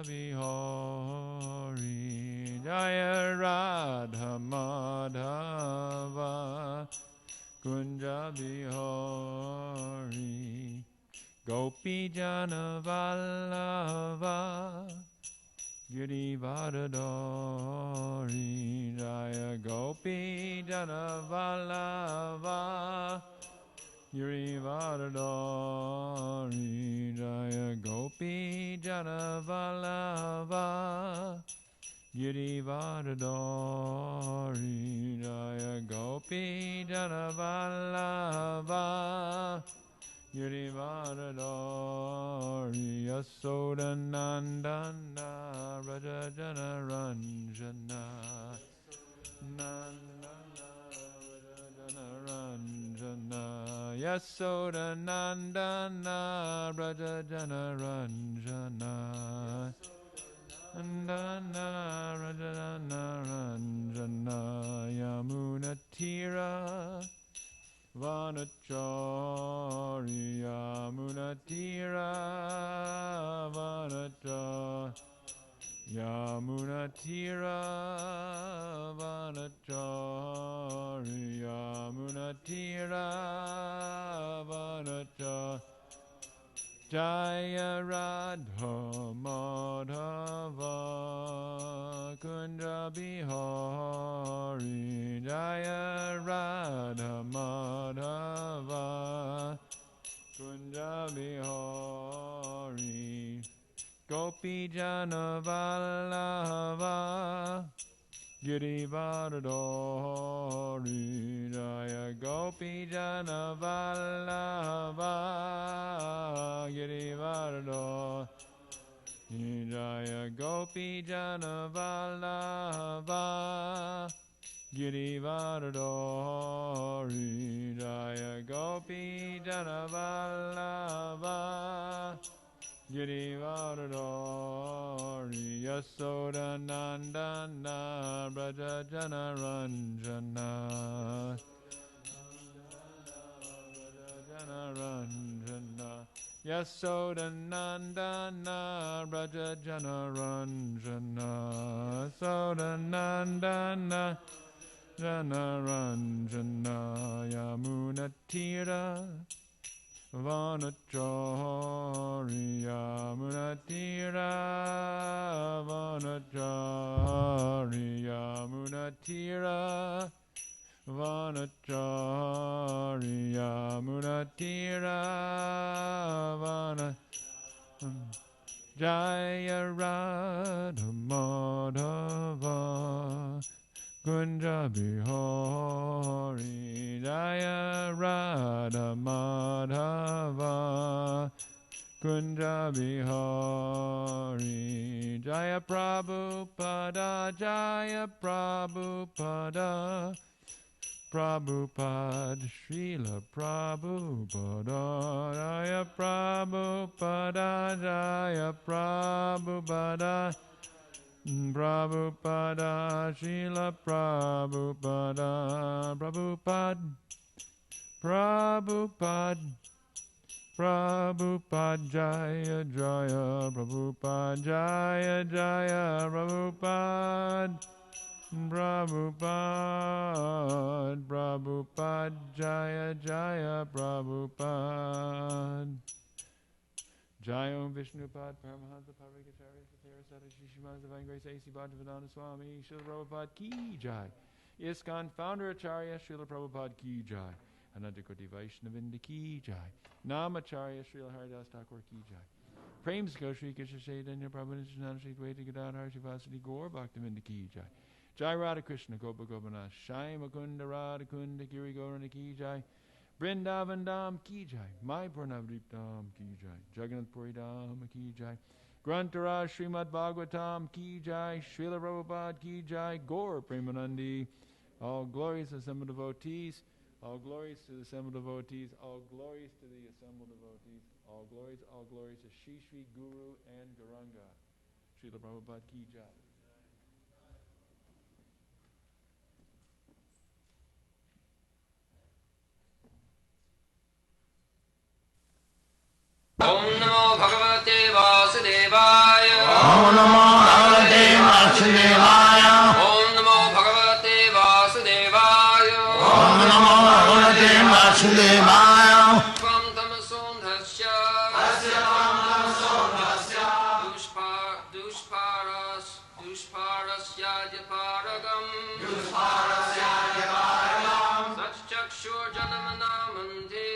Bihari Jaya Radha Madhava Kunja Bihari Gopi Jana Vallabha Giri Varadari Jaya Gopi Jana Vallabha Giri Varadari Jaya Gopi Jana Vallabha Giri Varadari Jaya Gopi Jana Vallabha Giri Varadari Yasoda Nandana Raja Jana Ranjana Nandana Raja Jana Ranjana Yasoda Nandana Raja Jana Ranjana Nandana Raja Jana Ranjana Yamuna Tira Vanachari Yamunatira Vanachari Yamunatira Vanachari Yamunatira Vanachari Jaya Radha Madhava Kunja Bihari Jaya Radha Madhava Kunja Bihari Gopi Jana Vallabha Giri Varadari Jaya Gopi Jana Vallabha Giri Varadari Jaya Gopi Jana Vallabha Giri Varadari Jaya Gopi Jana Vallabha Giri Varadari Yasoda Nandana Braja Jana Ranjana Jana Ranjana Yasoda Nandana Braja Jana Ranjana Soda Nandana Jana Ranjana Yamuna Tira Vanachari Yamunatira Vanachari Yamunatira Vanachari Yamunatira Vanachari Jaya Radha Madhava Kunja Bihari Jaya Radha Madhava Kunja Bihari Jaya Prabhupada Jaya Prabhupada Prabhupada Srila Prabhupada Jaya Prabhupada Jaya Prabhupada Prabhupada Srila Prabhupada Prabhupada Prabhupada Prabhupada Jaya Jaya Prabhupada Jaya Jaya Prabhupada Prabhupada Prabhupada Jaya Jaya Prabhupada Jai Om Vishnupad Paramahansa Parikacharya Sathira Sada Shishimaz Divine Grace A.C. Bhaktivedanta Swami Srila Prabhupada Ki Jai ISKCON Founder Acharya Srila Prabhupada Ki Jai Anantakoti Vaishnavinda Ki Jai Namacharya Srila Haridas Thakur Ki Jai Premsko Shri Krishna Chaitanya Prabhu Nityananda Shri Dvaita Gadadhar Shivasati Gaur Bhaktivinda Ki Jai Jai Radha Krishna Gopa Gopinath Shai Mukunda Radha Kunda Giri Gaurana Ki Jai Vrindavan Dham Ki Jai Mai Pranavadip Dham Ki Jai Jagannath Puri Dham Ki Jai Grantaraj Srimad Bhagavatam Ki Jai Srila Prabhupada Ki Jai Gaur Premanandi All glories to the assembled devotees All glories to the assembled devotees All glories to the assembled devotees All glories to Shri Shri Guru and Gauranga Srila Prabhupada Ki Jai Om Namo Bhagavate Vasudevaya. Om Tvam tamasondhasya dushparasyadyparagam satchakshur janamanamanti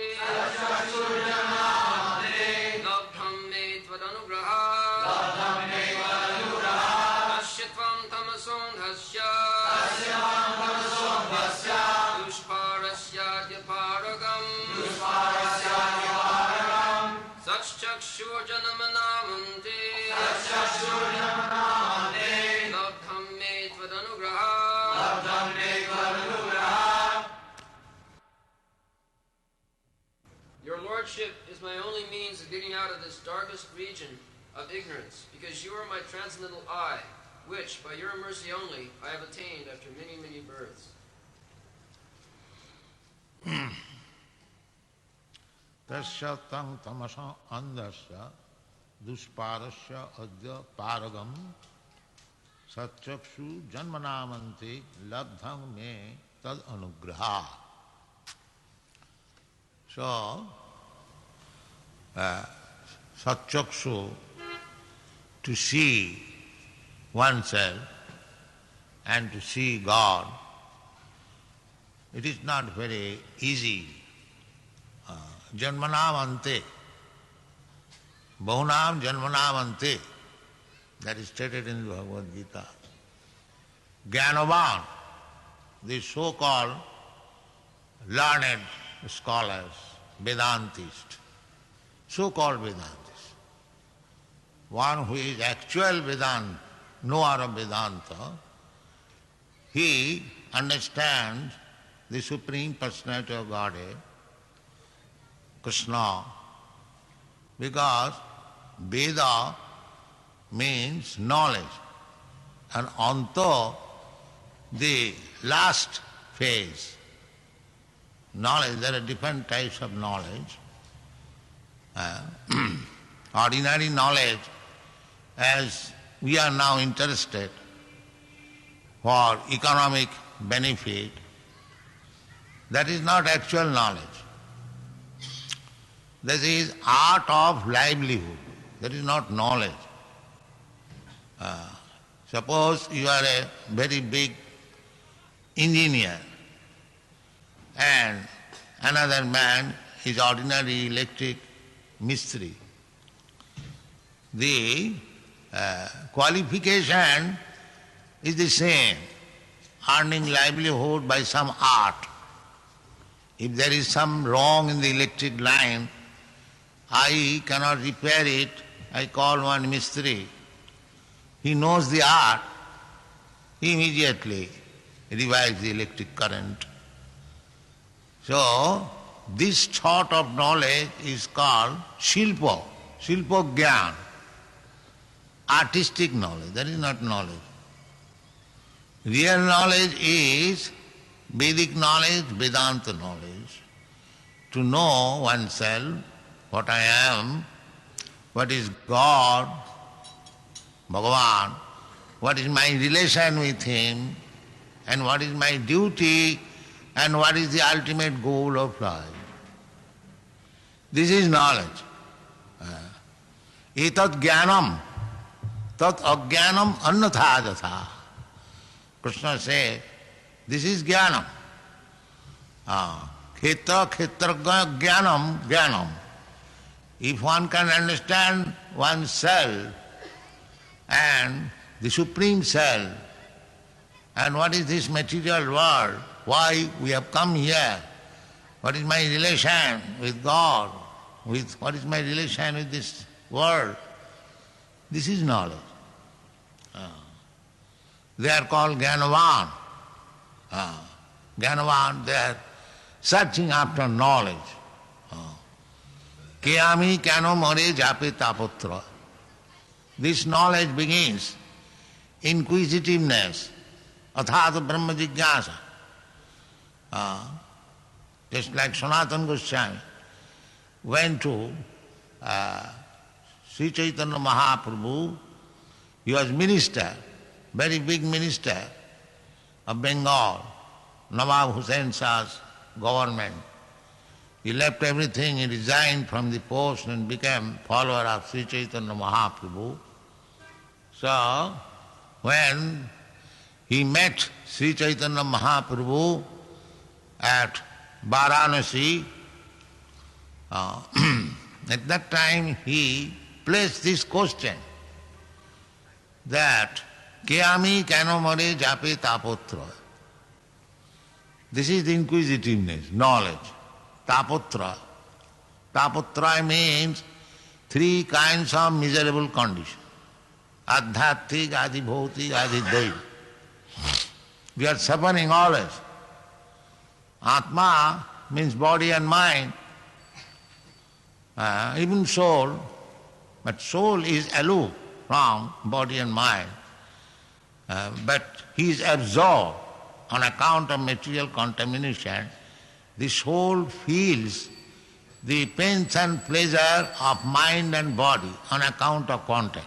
labdham me tvadanugraha ashyatvam tamasondhasya dushparasyadyparagam satchakshur janamanamanti labdham me tvadanugraha. Your Lordship is my only means of getting out of this darkest region of ignorance, because you are my transcendental eye, which, by your mercy only, I have attained after many, many births. Tasya tang tamasa andasya dushparasya adya paragam satchakshu janmanamanti labdham me tad anugraha. So, satchakshu, to see oneself and to see God, it is not very easy. Janmanamante, Bahunam Janmanamante, that is stated in the Bhagavad Gita. Gyanavan, the so-called learned scholars, Vedantists, so-called Vedantists, one who is actual Vedanta, knower of Vedanta, he understands the Supreme Personality of Godhead, Krishna, because Veda means knowledge, and Anta, the last phase. Knowledge, there are different types of knowledge. Ordinary knowledge, as we are now interested for economic benefit, that is not actual knowledge. This is art of livelihood. That is not knowledge. Suppose you are a very big engineer and another man is ordinary electric mistri. The qualification is the same, earning livelihood by some art. If there is some wrong in the electric line, I cannot repair it, I call one mistri. He knows the art, he immediately revives the electric current. So, this sort of knowledge is called shilpa, shilpa gyan, artistic knowledge, that is not knowledge. Real knowledge is Vedic knowledge, Vedanta knowledge, to know oneself, what I am, what is God, Bhagavan, what is my relation with Him, and what is my duty, and what is the ultimate goal of life. This is knowledge. Etat jnanam, tat ajnanam annatha jatha. Krishna says, this is jnanam. Khetra khetragya jnanam jnanam. If one can understand oneself and the Supreme Self, and what is this material world, why we have come here, what is my relation with God, what is my relation with this world, this is knowledge. They are called Gyanavan. Gyanavan, they are searching after knowledge. Kayami kano more jape tapotra. This knowledge begins inquisitiveness, athata brahma jigyasa. Just like Sanatana Goswami went to Sri Chaitanya Mahaprabhu, he was minister, very big minister of Bengal, Nawab Hussain Shah's government. He left everything, he resigned from the post and became follower of Sri Chaitanya Mahaprabhu. So, when he met Sri Chaitanya Mahaprabhu at Varanasi, at that time he placed this question that Kayami kano more jape tapotra. This is the inquisitiveness, knowledge. Tapotra. Tapotra means three kinds of miserable conditions. Adhyattik, adhibhautik, adhidaiv. We are suffering always. Atma means body and mind, even soul, but soul is aloof from body and mind. But he is absorbed on account of material contamination. The soul feels the pains and pleasure of mind and body on account of contact.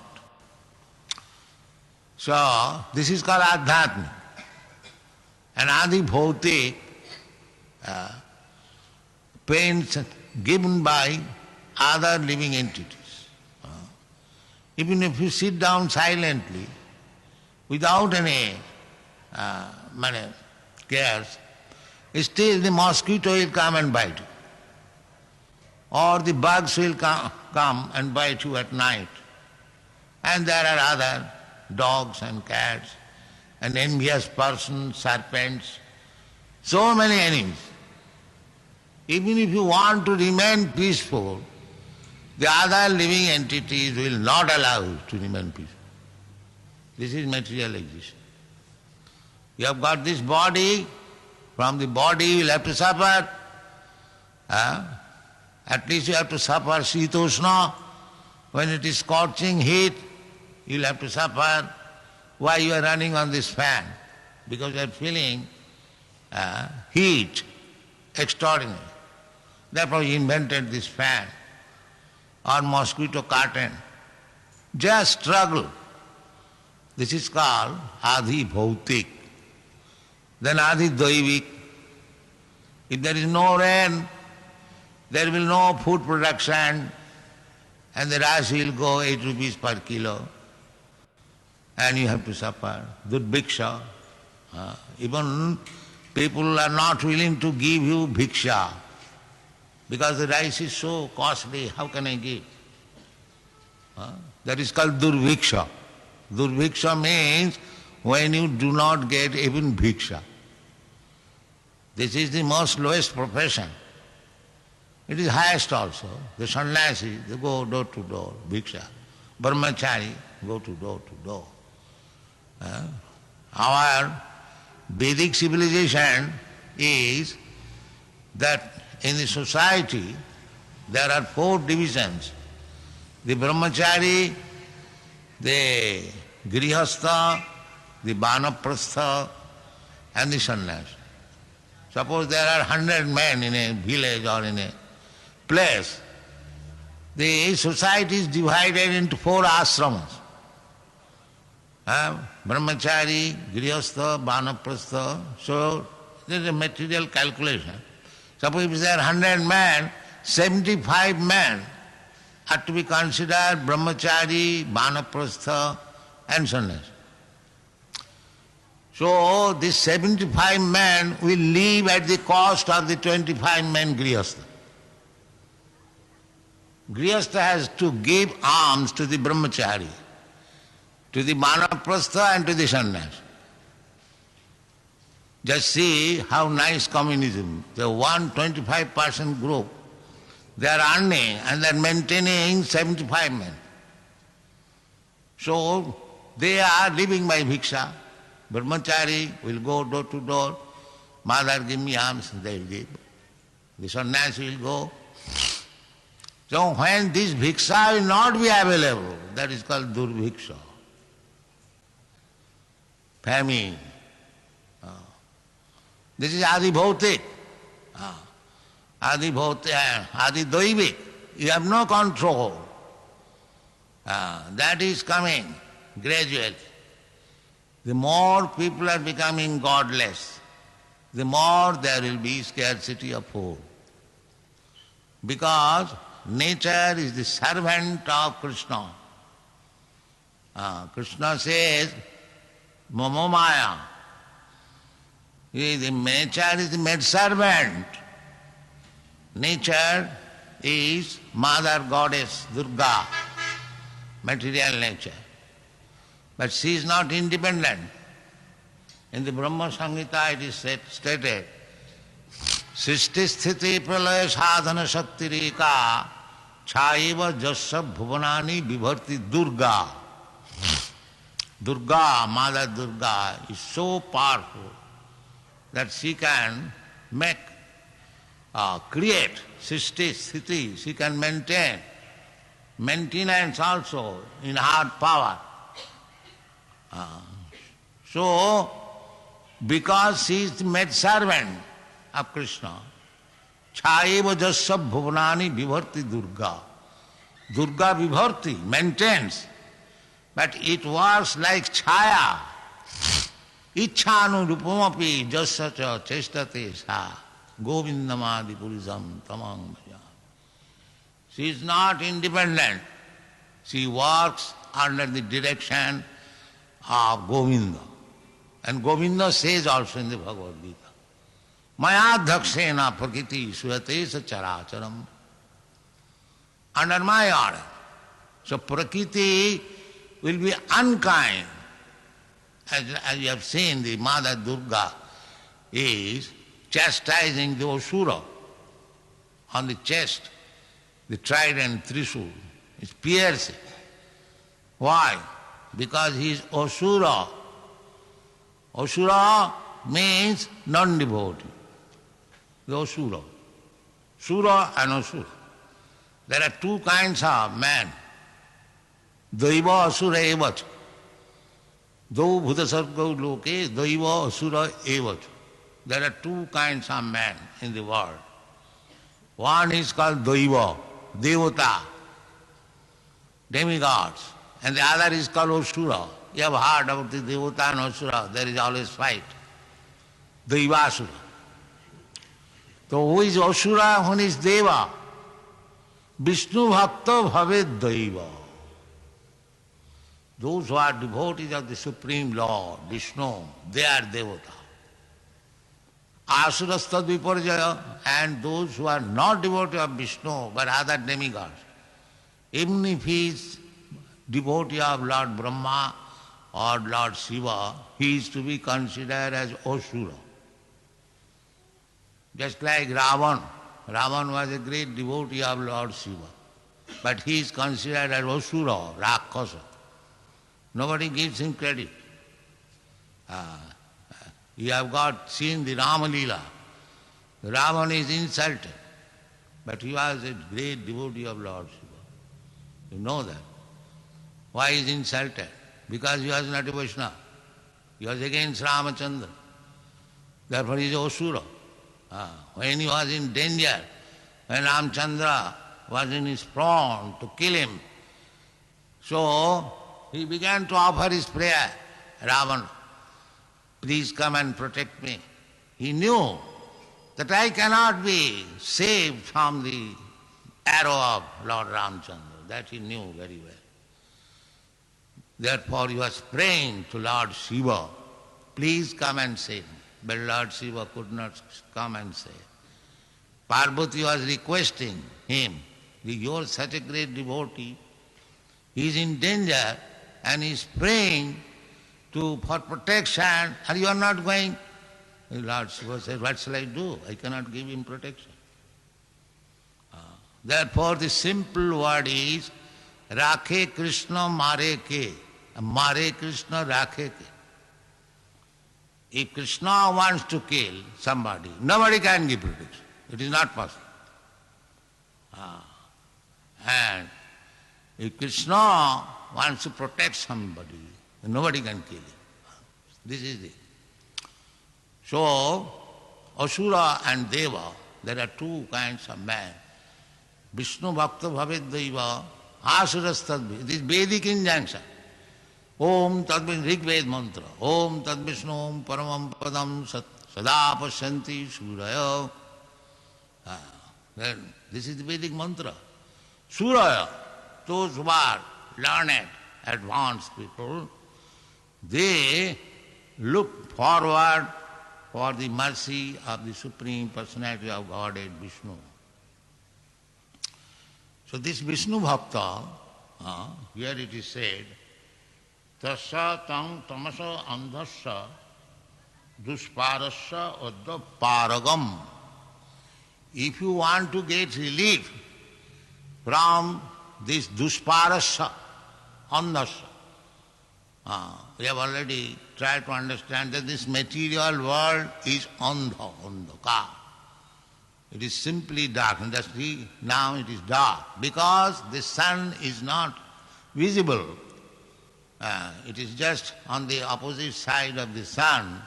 So, this is called Adhyatma. And Adhibhautik, pains given by other living entities. Even if you sit down silently, without any cares, still the mosquito will come and bite you. Or the bugs will come and bite you at night. And there are other dogs and cats and envious persons, serpents, so many enemies. Even if you want to remain peaceful, the other living entities will not allow you to remain peaceful. This is material existence. You have got this body, from the body you will have to suffer. At least you have to suffer shitoshna. When it is scorching heat, you will have to suffer. Why you are running on this fan? Because you are feeling heat extraordinary. Therefore he invented this fan or mosquito curtain. Just struggle. This is called adhibhautik. Then adhidaivik. If there is no rain, there will no food production, and the rice will go 8 rupees per kilo, and you have to suffer. Durbhiksha. Even people are not willing to give you bhiksha, because the rice is so costly, how can I give? That is called durbhiksha. Durbhiksha means when you do not get even bhiksha. This is the most lowest profession. It is highest also. The sannyasi, they go door to door, bhiksha. Brahmachari, go to door to door. Our Vedic civilization is that in the society there are 4 divisions. The brahmachari, the grihastha, the vanaprastha and the sannyasi. Suppose there are 100 men in a village or in a place. The society is divided into 4 ashramas. Brahmachari, grihastha, vanaprastha. So there is a material calculation. Suppose if there are 100 men, 75 men are to be considered brahmachari, vanaprastha and sannyasi. So these 75 men will live at the cost of the 25 men grihastha. Grihastha has to give alms to the brahmachari, to the vanaprastha and to the sannyasi. Just see how nice communism. The 125% group, they are earning and they are maintaining 75 men. So they are living by bhiksha. Brahmachari will go door to door. Mother, give me alms, they will give. The sannyasi will go. So when this bhiksha will not be available, that is called durbhiksha. Famine. This is adhibhautik. Adhibhautik, adhidaivik. You have no control. That is coming gradually. The more people are becoming godless, the more there will be scarcity of food. Because nature is the servant of Krishna. Krishna says, Mama Maya. The nature is the maid servant. Nature is Mother Goddess Durga, material nature. But she is not independent. In the Brahma Samhita it is stated, Srishti Sthiti Pralaya Sadhana Shakti Reka Chaiva Jasya Bhuvanani Vibharti Durga. Durga, Mother Durga, is so powerful that she can create Srishti Sthiti, she can maintain maintenance also in her power. So, because she is the maid servant of Krishna, Chaiva Jasya Bhuvanani Vibharti Durga. Durga Vibharti maintains, but it works like chaya. Ichhanu rupamapi jasya cha chestate sa govindamadi purisam tamang bhaja. She is not independent. She works under the direction of Govinda. And Govinda says also in the Bhagavad Gita, Maya dhakshena prakriti suyate sa characharam. Under my order. So Prakriti will be unkind. As you have seen, the Mother Durga is chastising the Asura on the chest. The trident Trishul is piercing. Why? Because he is Asura. Asura means non-devotee. The Asura. Sura and Asura. There are two kinds of men. Daiva Asura evacha. Dau bhuta sarga loke Daiva Asura evacha. There are two kinds of men in the world. One is called Daiva, Devata, demigods, and the other is called Asura. You have heard about the Devata and Asura, there is always fight. Daivasura. So who is Asura, who is Deva? Vishnu Bhakta Bhave Daiva. Those who are devotees of the Supreme Lord, Vishnu, they are Devata. Asurastad Viparjaya, and those who are not devotees of Vishnu but other demigods. Even if he is devotee of Lord Brahma or Lord Shiva, he is to be considered as Asura. Just like Ravan. Ravan was a great devotee of Lord Shiva, but he is considered as Asura, Rakkhasa. Nobody gives him credit. You have seen the Rama Leela. Ravan is insulted, but he was a great devotee of Lord Shiva. You know that. Why he is insulted? Because he was not a Vaishnava. He was against Ramachandra. Therefore he is Asura. When he was in danger, when Ramchandra was in his front to kill him, so he began to offer his prayer. Ravana, please come and protect me. He knew that I cannot be saved from the arrow of Lord Ramchandra. That he knew very well. Therefore he was praying to Lord Shiva, please come and save me. But Lord Shiva could not come and save. Parvati was requesting him, you are such a great devotee, he is in danger and he is praying for protection, and you are not going. Lord Shiva said, what shall I do? I cannot give him protection. Therefore the simple word is, Rakhe Krishna Mare Ke. Mare Krishna Rakhe Ke. If Krishna wants to kill somebody, nobody can give protection. It is not possible. And if Krishna wants to protect somebody, nobody can kill him. This is it. So, Asura and Deva, there are two kinds of men. Vishnu Bhakta Bhaved Deva, Asurastad. It is Vedic injunction. Om Tadvin Rig Ved mantra. Om Tad Vishnu Om Paramam Padam Sada Pasyanti Suraya. Then this is the Vedic mantra. Suraya, those who are learned, advanced people, they look forward for the mercy of the Supreme Personality of Godhead, Vishnu. So this Vishnu Bhakta, here it is said, Tasya tang tamasa andhasya dusparasya adda paragam. If you want to get relief from this dusparasya, andhasya, we have already tried to understand that this material world is andhaka. It is simply dark. And now it is dark because the sun is not visible. It is just on the opposite side of the sun.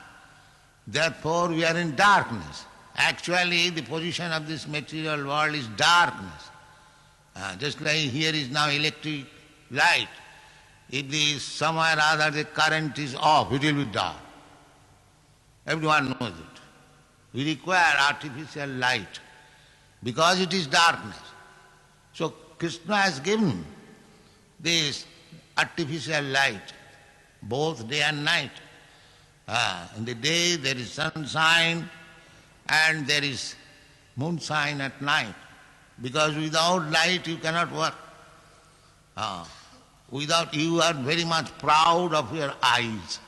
Therefore we are in darkness. Actually the position of this material world is darkness. Just like here is now electric light. If the somewhere or other the current is off, it will be dark. Everyone knows it. We require artificial light because it is darkness. So Krishna has given this artificial light, both day and night. In the day there is sunshine and there is moonshine at night. Because without light you cannot work. Without you are very much proud of your eyes.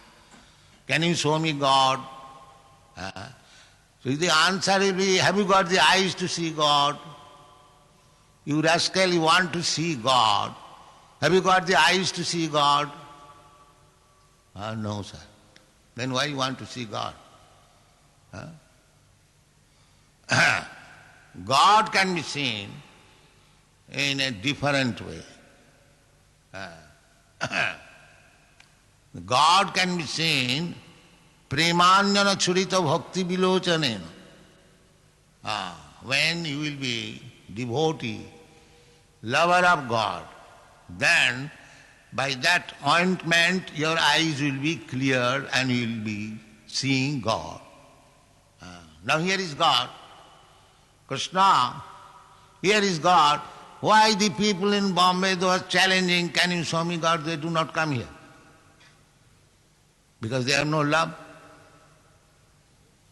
Can you show me God? So the answer will be, have you got the eyes to see God? You rascal, you want to see God. Have you got the eyes to see God? No, sir. Then why you want to see God? God can be seen in a different way. God can be seen premanyana churita bhakti vilochanena. When you will be devotee, lover of God, then by that ointment your eyes will be clear and you will be seeing God. Now here is God, Krishna, here is God. Why the people in Bombay, they are challenging, can you show me God? They do not come here. Because they have no love.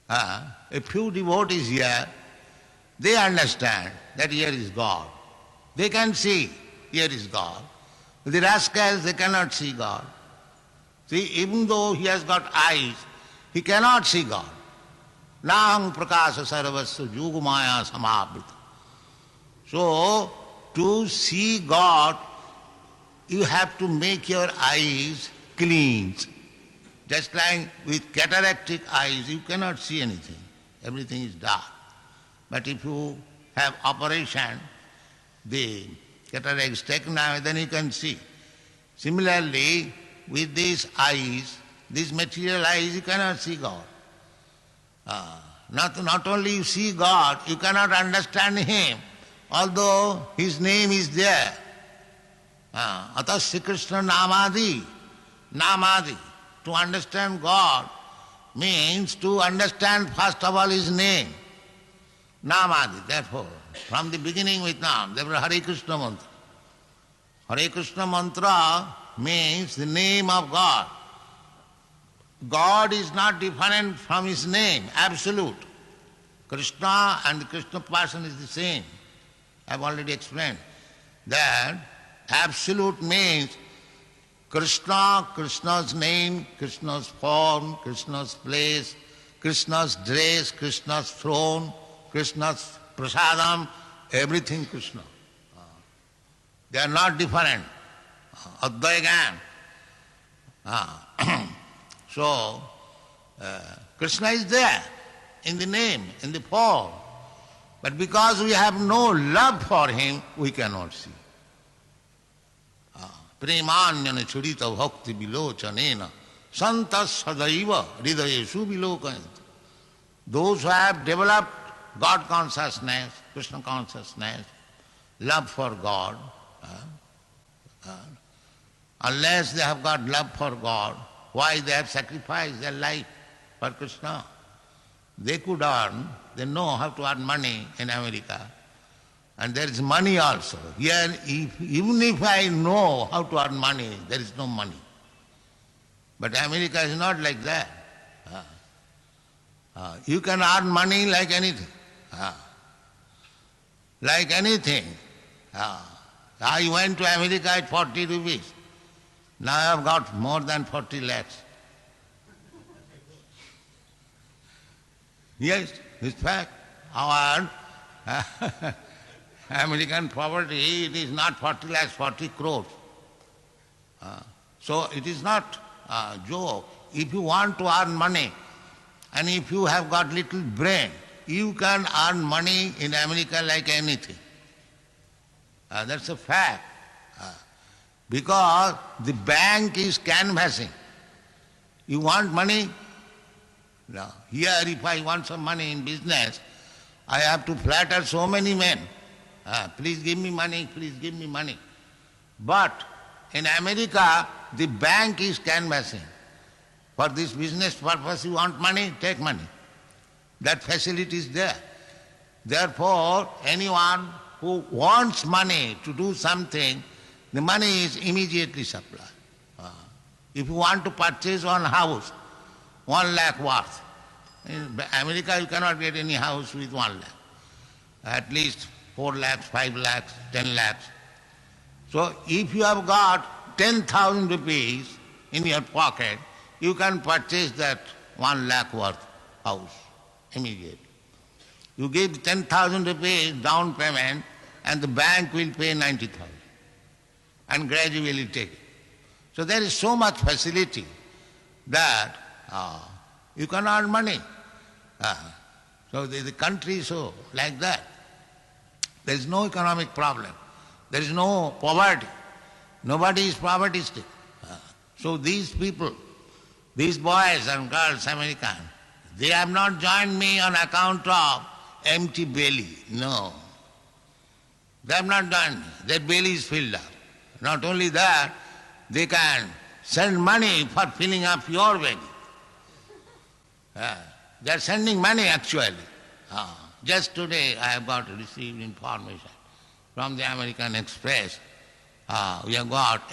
A few devotees here, they understand that here is God. They can see, here is God. The rascals, they cannot see God. See, even though he has got eyes, he cannot see God. Nang prakasa sarvasya yugumaya samabhita. So, to see God, you have to make your eyes clean. Just like with cataractic eyes, you cannot see anything. Everything is dark. But if you have operation, the cataract is taken away, then you can see. Similarly, with these eyes, these material eyes, you cannot see God. Not only you see God, you cannot understand Him, although His name is there. Atasya Krishna Namadi. Namadi. To understand God means to understand first of all His name. Namadi. Therefore, from the beginning with Nam, there was Hare Krishna mantra. Hare Krishna mantra means the name of God. God is not different from His name, absolute. Krishna and the Krishna person is the same. I have already explained that absolute means Krishna, Krishna's name, Krishna's form, Krishna's place, Krishna's dress, Krishna's throne, Krishna's prasadam, everything Krishna. They are not different. Advaigan. So, Krishna is there in the name, in the form. But because we have no love for Him, we cannot see. Premanyana churita bhakti vilochanena santas sadaiva hridayeshu vilokayant. Those who have developed God consciousness, Krishna consciousness, love for God, unless they have got love for God, why they have sacrificed their life for Krishna? They could earn, they know how to earn money in America. And there is money also. Here, even if I know how to earn money, there is no money. But America is not like that. You can earn money like anything. Like anything. I went to America at 40 rupees. Now I have got more than 40 lakhs. Yes, it's fact. Our American property, it is not 40 lakhs, 40 crores. So it is not a joke. If you want to earn money, and if you have got little brain, you can earn money in America like anything. That's a fact. Because the bank is canvassing. You want money? No. Here, if I want some money in business, I have to flatter so many men. Please give me money, please give me money. But in America, the bank is canvassing. For this business purpose, you want money? Take money. That facility is there. Therefore, anyone who wants money to do something, the money is immediately supplied. If you want to purchase one house, 1 lakh worth. In America, you cannot get any house with 1 lakh. At least 4 lakhs, 5 lakhs, 10 lakhs. So if you have got 10,000 rupees in your pocket, you can purchase that 1 lakh worth house immediately. You give 10,000 rupees down payment and the bank will pay 90,000 and gradually take it. So there is so much facility that you can earn money. So the country is so like that. There is no economic problem. There is no poverty. Nobody is poverty-stricken. So these people, these boys and girls, American, they have not joined me on account of empty belly. No. They have not joined me. Their belly is filled up. Not only that, they can send money for filling up your belly. They are sending money actually. Just today I have got received information from the American Express. We have got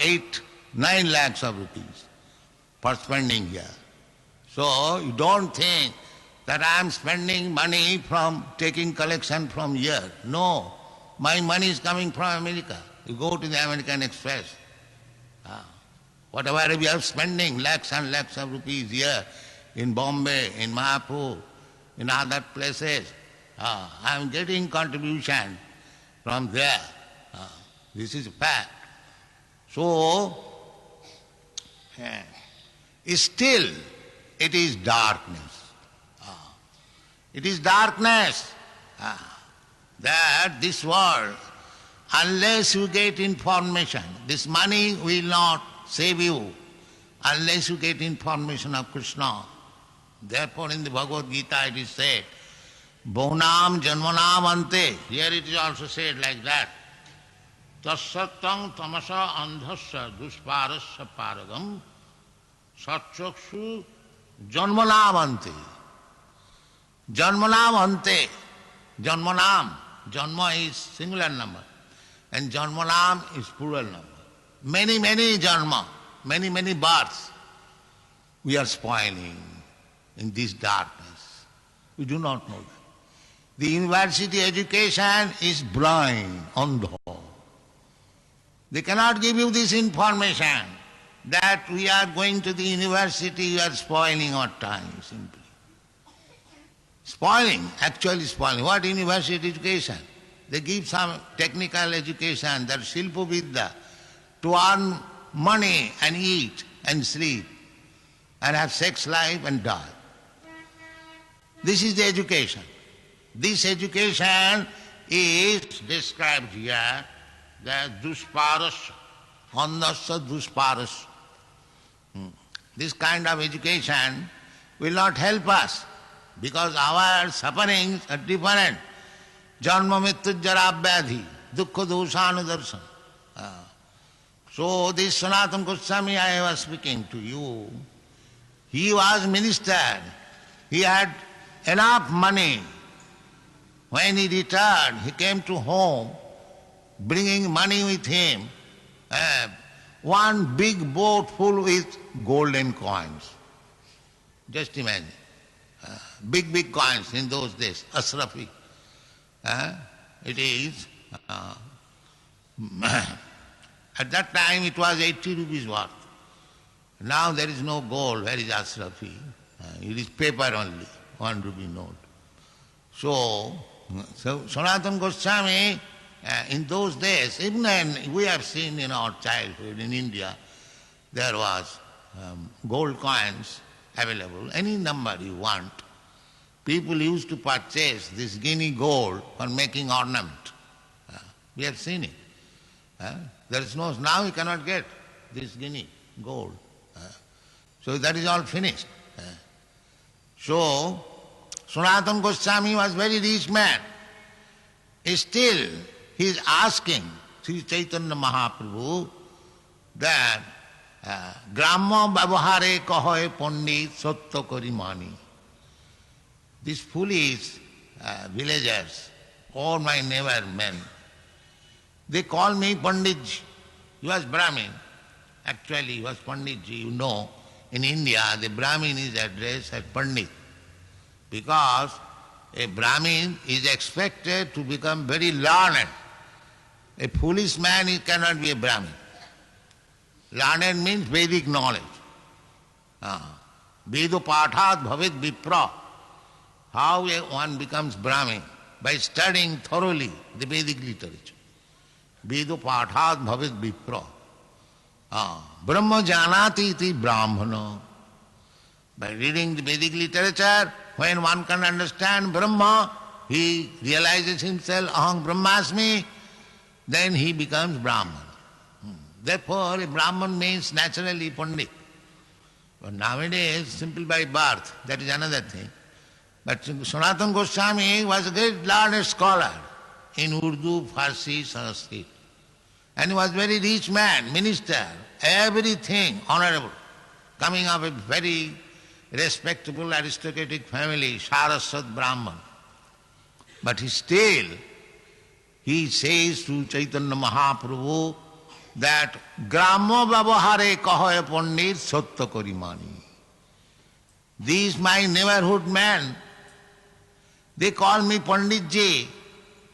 9 lakhs of rupees for spending here. So you don't think that I am spending money from taking collection from here. No, my money is coming from America. You go to the American Express. Whatever we are spending, lakhs and lakhs of rupees here, in Bombay, in Mahapur, in other places, I am getting contribution from there. This is a fact. So, still it is darkness. It is darkness that this world, unless you get information, this money will not save you unless you get information of Krishna. Therefore in the Bhagavad Gita it is said, Bhaunam Janmanam Ante. Here it is also said like that. Tasattang tamasa andhasya dusparasya paragam satchakshu janmanam ante. Janmanam ante. Janmanam. Janma is singular number and janmanam is plural number. Many janma, many births. We are spoiling in this darkness. We do not know that. The university education is blind, andha. They cannot give you this information that we are going to the university, we are spoiling our time simply. Spoiling, actually spoiling. What university education? They give some technical education, that Shilpa Vidya, to earn money and eat and sleep and have sex life and die. This is the education. This education is described here as dusparasya, andhasya dusparasya. This kind of education will not help us because our sufferings are different. Janma mrityu jara vyadhi, dukkha doshanudarsana. So this Sanatana Goswami I was speaking to you, he was minister. He had enough money When he returned, he came to home, bringing money with him, one big boat full with golden coins. Just imagine. Big, big coins in those days, Asrafi. It is, at that time it was 80 rupees worth. Now there is no gold. Where is Asrafi? It is paper only, 1 rupee note. So Sanatana Goswami, in those days, even we have seen in our childhood in India, there was gold coins available, any number you want. People used to purchase this guinea gold for making ornament. We have seen it. There is no, now you cannot get this guinea gold. So that is all finished. So Sanatana Goswami was very rich man. Still, he is asking Sri Chaitanya Mahaprabhu that Gramma Babahare Kahoe Pandit Satya Kari Mani. These foolish villagers, all my neighbor men, they call me Panditji. He was Brahmin. Actually, he was Panditji. You know, in India, the Brahmin is addressed as Pandit, because a Brahmin is expected to become very learned. A foolish man he cannot be a Brahmin. Learned means Vedic knowledge. Vedo pathat bhavet vipra. How one becomes Brahmin? By studying thoroughly the Vedic literature. Vedo pathat bhavet vipra. Brahma janati iti brahmana. By reading the Vedic literature, when one can understand Brahma, he realizes himself, aham brahmasmi, then he becomes Brahman. Therefore, a Brahman means naturally Pandit. But nowadays, simple by birth, that is another thing. But Sanatana Goswami was a great learned scholar in Urdu, Farsi, Sanskrit. And he was a very rich man, minister, everything honorable, coming of a very respectable aristocratic family, Saraswat Brahman. But he says to Chaitanya Mahaprabhu that Gramma Babahare Kahoe Pandit Satya Kari Mani. These my neighborhood men, they call me Panditji,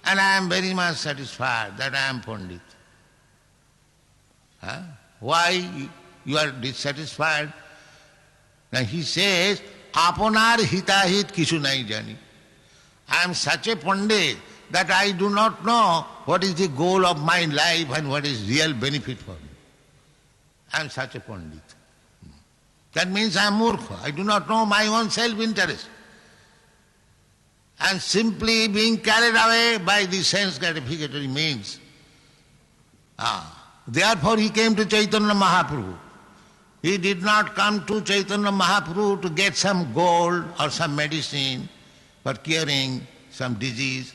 and I am very much satisfied that I am Pandit. Why you are dissatisfied? Now he says, Apanar hitahit kichu nai jani. I am such a Pandit that I do not know what is the goal of my life and what is real benefit for me. I am such a Pandit. That means I am murkha. I do not know my own self-interest. I am simply being carried away by the sense gratificatory means. Therefore he came to Chaitanya Mahaprabhu. He did not come to Chaitanya Mahaprabhu to get some gold or some medicine for curing some disease.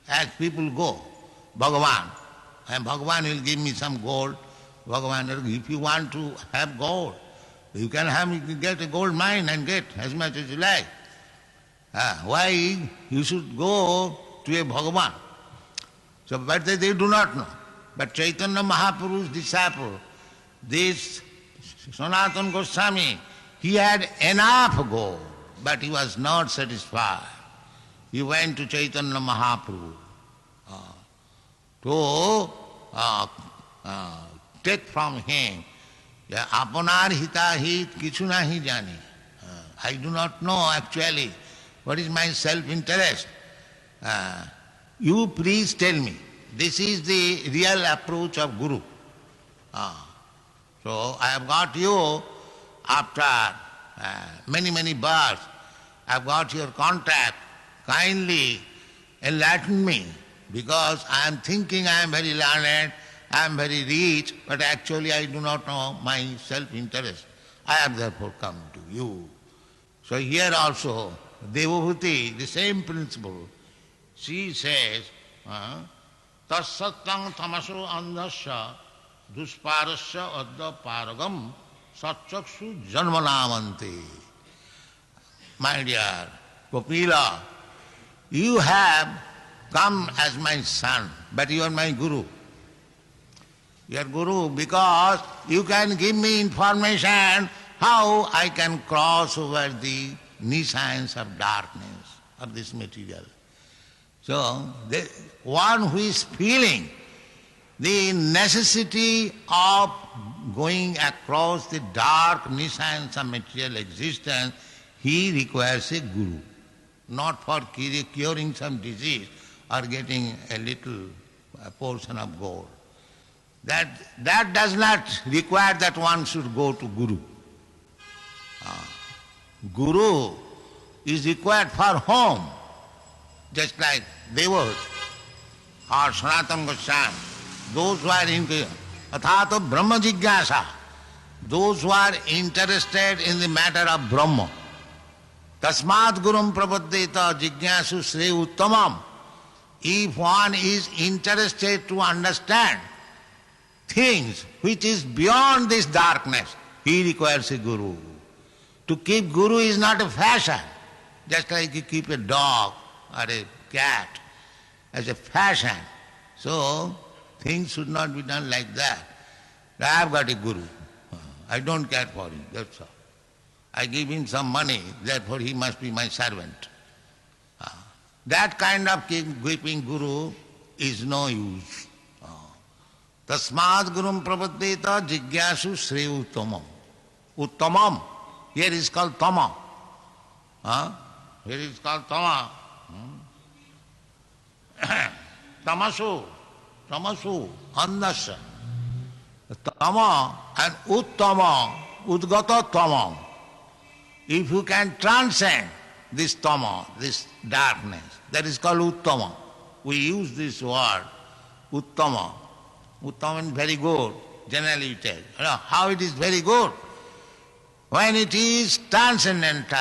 As people go, Bhagavan, and Bhagavan will give me some gold. Bhagavan, if you want to have gold, you can get a gold mine and get as much as you like. Why you should go to a Bhagavan? So, but they do not know. But Chaitanya Mahaprabhu's disciple, this Sanatana Goswami, he had enough gold, but he was not satisfied. He went to Chaitanya Mahaprabhu to take from him, Apanar hitahit kichu nahi jani. I do not know actually what is my self-interest. You please tell me. This is the real approach of Guru. So I have got you after many, many births. I have got your contact. Kindly enlighten me, because I am thinking I am very learned, I am very rich, but actually I do not know my self-interest. I have therefore come to you. So here also, Devabhuti, the same principle, she says, Tasattang tamaso andhasya dusparasya adda paragam satchakshu janmanamante. My dear Kapila, you have come as my son, but you are my guru. You are guru because you can give me information how I can cross over the nescience of darkness of this material. So, one who is feeling the necessity of going across the dark nescience of material existence, he requires a guru, not for curing some disease or getting a little portion of gold. That does not require that one should go to guru. Guru is required for whom? Just like Devot or Sanatana Goswami, those who are into Athato Brahma Jigyasa, those who are interested in the matter of Brahma. Tasmat Gurum Prapaddeta Jigyasu Sri Uttamam. If one is interested to understand things which is beyond this darkness, he requires a guru. To keep guru is not a fashion, just like you keep a dog or a cat as a fashion. So, things should not be done like that. I have got a guru. I don't care for him, that's all. I give him some money, therefore he must be my servant. That kind of keeping guru is no use. Tasmad gurum prapaddeta jigyasu sri uttamam. Uttamam, here is called tama. Here is called tama. Tamasu, andasya. Tama and uttama, udgata tama. If you can transcend this tama, this darkness, that is called uttama. We use this word, uttama. Uttama is very good, generally we tell. You know, how it is very good? When it is transcendental,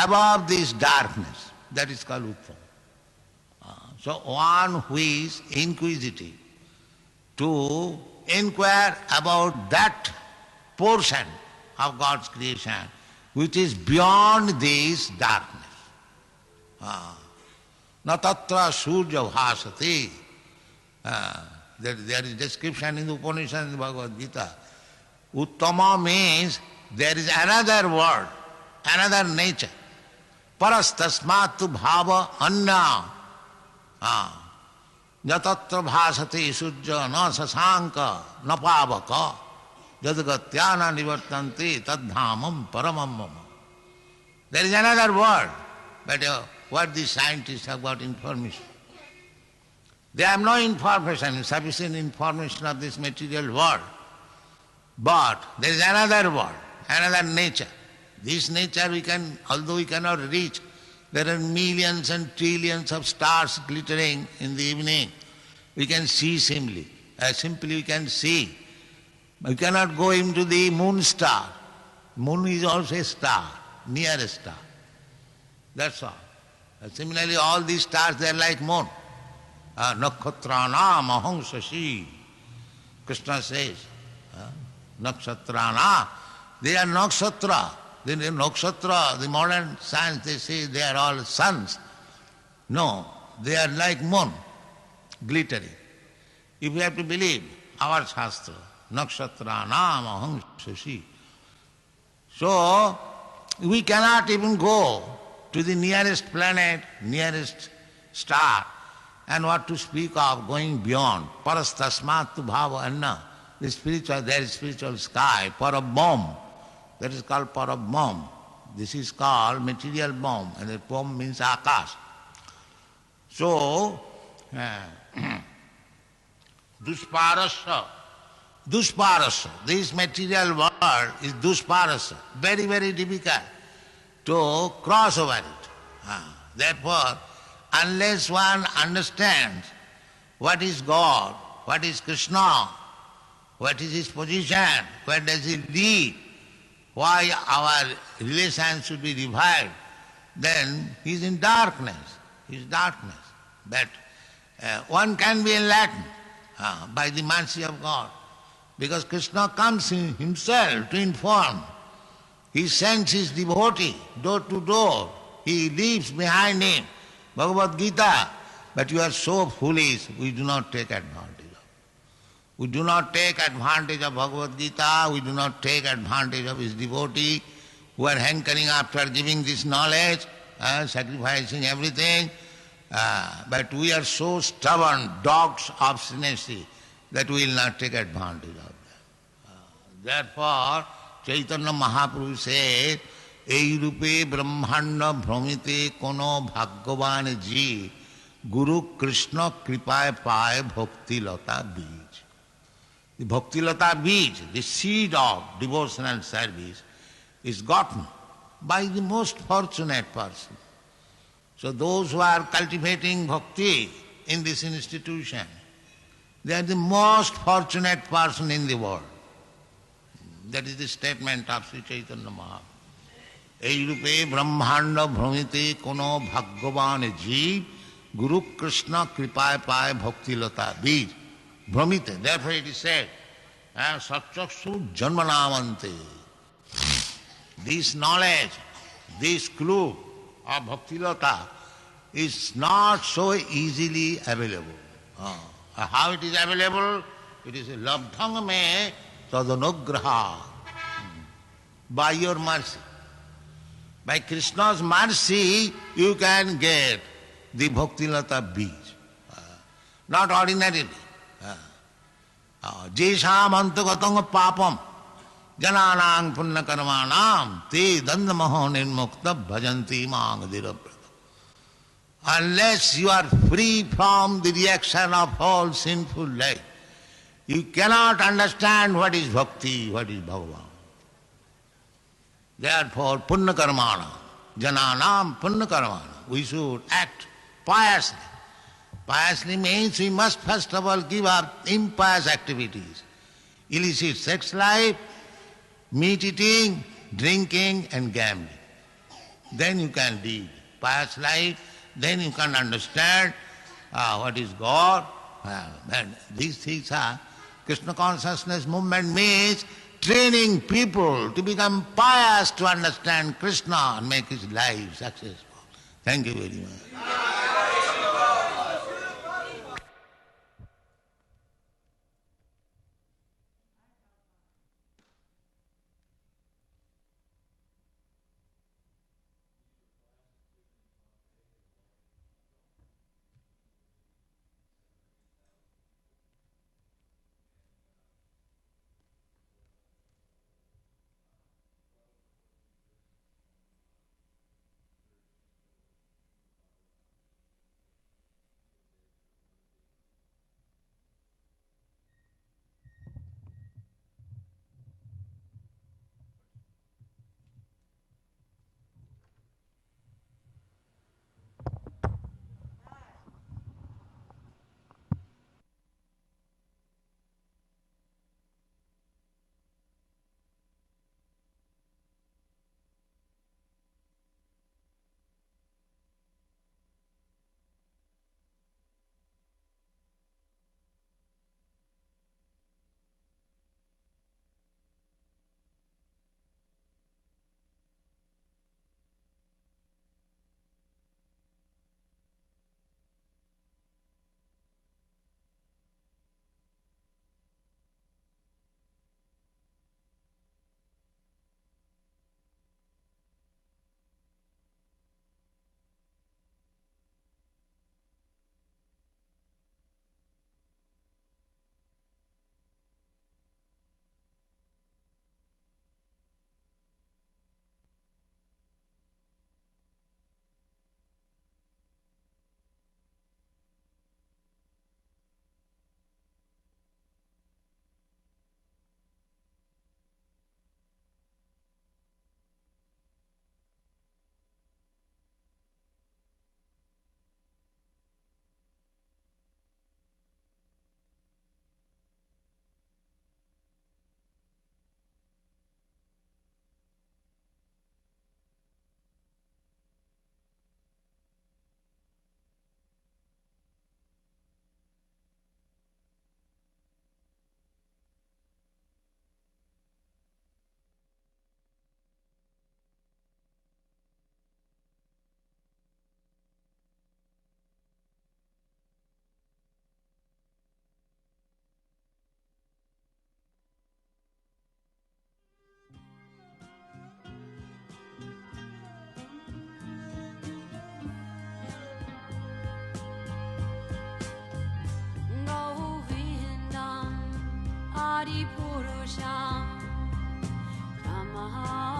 above this darkness, that is called uttama. So one who is inquisitive to inquire about that portion of God's creation which is beyond this darkness. Na tatra surya bhasati. There is description in the Upanishad and the Bhagavad Gita. Uttama means there is another world, another nature. Paras tasmatu bhava anna. Yatatra bhasati surya na sasanka na pavaka. Jadagatyana nivartanti tadhamam paramam mama. There is another world, but what these scientists have got information. They have no information, sufficient information of this material world. But there is another world, another nature. This nature we can, although we cannot reach, there are millions and trillions of stars glittering in the evening. We can see simply. Simply we can see. We cannot go into the moon star. Moon is also a star, near a star. That's all. Similarly, all these stars, they are like moon. Nakshatranam aham shashi. Krishna says, Nakshatrana, they are nakshatra. They are nakshatra, the modern science, they say they are all suns. No, they are like moon, glittering. If we have to believe our Shastra, Nakshatranam aham shashi. So, we cannot even go to the nearest planet, nearest star, and what to speak of going beyond. Parastasmatu bhava anna. The spiritual, there is spiritual sky, parabham. That is called parabham. This is called material bomb, and the bomb means akash. So, dushparasya. Dushparasya. This material world is dushparasya. Very, very difficult to cross over it. Therefore, unless one understands what is God, what is Krishna, what is his position, where does he lead, why our relations should be revived, then he is in darkness. He is darkness. But one can be enlightened by the mercy of God, because Krishna comes himself to inform. He sends his devotee door to door. He leaves behind him Bhagavad Gita, But you are so foolish, we do not take advantage of. We do not take advantage of Bhagavad Gita, we do not take advantage of his devotee who are hankering after giving this knowledge, sacrificing everything. But we are so stubborn, dogs of obstinacy, that we will not take advantage of them. Therefore, Chaitanya Mahaprabhu said, Ei rupe brahmanda bhramite kono bhagyavan ji Guru Krishna kripaye paye bhakti lata bij. The bhakti lata bij, the seed of devotional service, is gotten by the most fortunate person. So those who are cultivating bhakti in this institution, they are the most fortunate person in the world. That is the statement of Sri Chaitanya Mahaprabhu. Ei rupe brahmanda bhramite kono bhagyavan jeev Guru Krishna kripaye paye bhakti lata bij. Bhramite. Therefore it is said, Satchaksu janmanamante. This knowledge, this clue of bhakti lata is not so easily available. How it is available? It is labdhang me tadanugraha. By your mercy. By Krishna's mercy, you can get the bhakti lata bij. Not ordinarily. Jesham antagatam papam jananang punna karmanam te dandamaho nirmukta bhajanti mangadiraprada. Unless you are free from the reaction of all sinful life, you cannot understand what is bhakti, what is Bhagavan. Therefore, punna karmana, jananam punna karmana, we should act piously. Piously means we must first of all give up impious activities, illicit sex life, meat eating, drinking and gambling. Then you can lead pious life, then you can understand what is God. And these things are, Krishna consciousness movement means training people to become pious to understand Krishna and make his life successful. Thank you very much. Adipurusham Tamaha